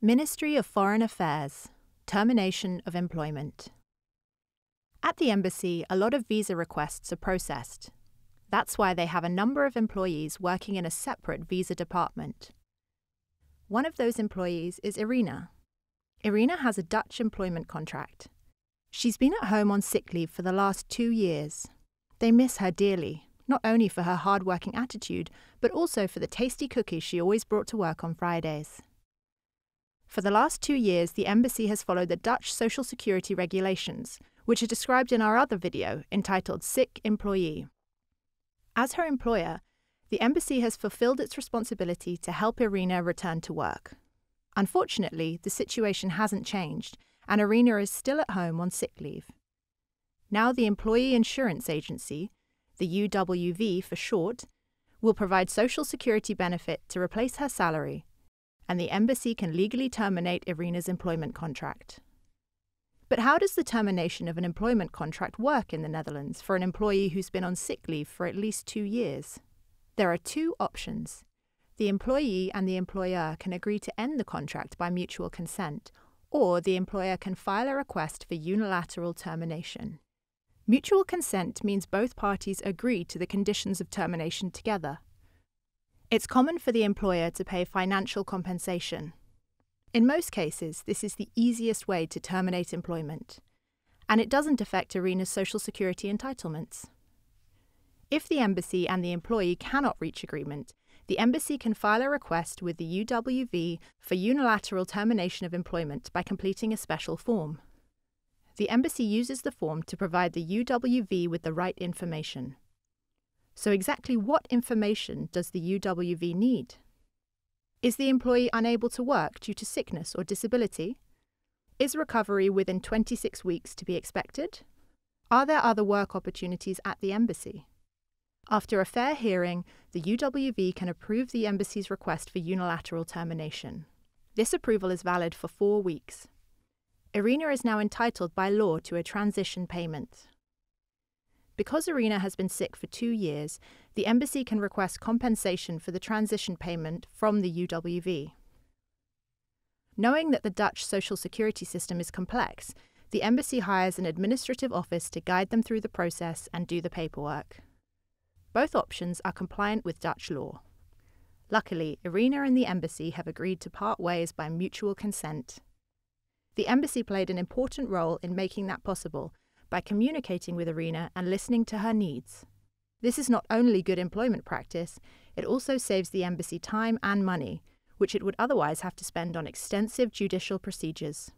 Ministry of Foreign Affairs, Termination of Employment. At the embassy, a lot of visa requests are processed. That's why they have a number of employees working in a separate visa department. One of those employees is Irina. Irina has a Dutch employment contract. She's been at home on sick leave for the last 2 years. They miss her dearly, not only for her hard-working attitude, but also for the tasty cookies she always brought to work on Fridays. For the last 2 years, the embassy has followed the Dutch social security regulations, which are described in our other video entitled Sick Employee. As her employer, the embassy has fulfilled its responsibility to help Irina return to work. Unfortunately, the situation hasn't changed, and Irina is still at home on sick leave. Now the Employee Insurance Agency, the UWV for short, will provide social security benefit to replace her salary, and the embassy can legally terminate Irina's employment contract. But how does the termination of an employment contract work in the Netherlands for an employee who's been on sick leave for at least 2 years? There are 2 options. The employee and the employer can agree to end the contract by mutual consent, or the employer can file a request for unilateral termination. Mutual consent means both parties agree to the conditions of termination together. It's common for the employer to pay financial compensation. In most cases, this is the easiest way to terminate employment, and it doesn't affect Irina's social security entitlements. If the embassy and the employee cannot reach agreement, the embassy can file a request with the UWV for unilateral termination of employment by completing a special form. The embassy uses the form to provide the UWV with the right information. So exactly what information does the UWV need? Is the employee unable to work due to sickness or disability? Is recovery within 26 weeks to be expected? Are there other work opportunities at the embassy? After a fair hearing, the UWV can approve the embassy's request for unilateral termination. This approval is valid for 4 weeks. Irina is now entitled by law to a transition payment. Because Irina has been sick for 2 years, the embassy can request compensation for the transition payment from the UWV. Knowing that the Dutch social security system is complex, the embassy hires an administrative office to guide them through the process and do the paperwork. Both options are compliant with Dutch law. Luckily, Irina and the embassy have agreed to part ways by mutual consent. The embassy played an important role in making that possible by communicating with Irina and listening to her needs. This is not only good employment practice, it also saves the embassy time and money, which it would otherwise have to spend on extensive judicial procedures.